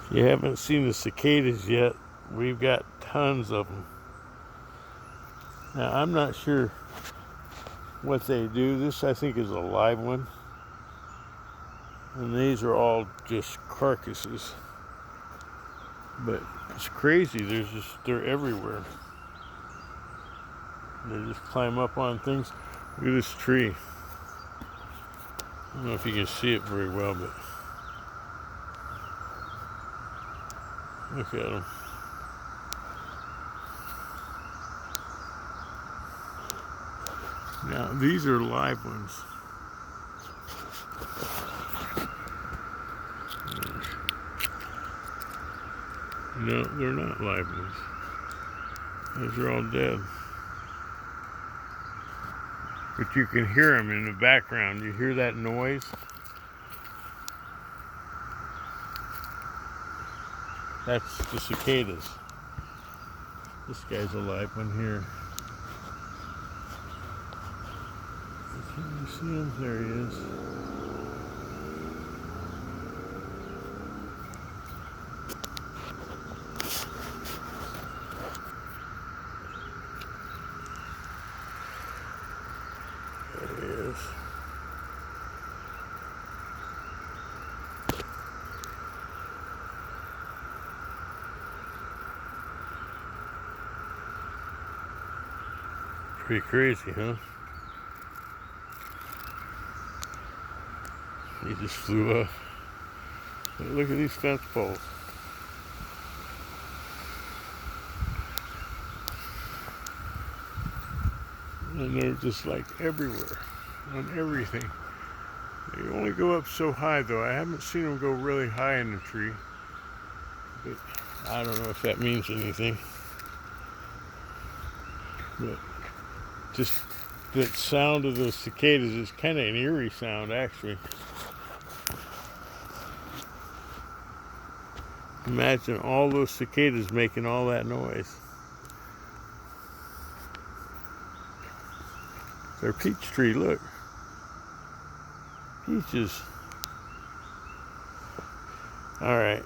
If you haven't seen the cicadas yet, we've got tons of them. Now, I'm not sure what they do. This, I think, is a live one. And these are all just carcasses. But it's crazy. They're everywhere. They just climb up on things. Look at this tree. I don't know if you can see it very well, but look at them. Now, these are live ones. No, they're not live ones. Those are all dead. But you can hear them in the background. You hear that noise? That's the cicadas. This guy's a live one here. Can you see him? There he is. There he is. Pretty crazy, huh? He just flew up. Look at these fence poles. And they're just like everywhere, on everything. They only go up so high though. I haven't seen them go really high in the tree. But I don't know if that means anything. But just that sound of those cicadas is kind of an eerie sound, actually. Imagine all those cicadas making all that noise. Their peach tree, look. Peaches. All right.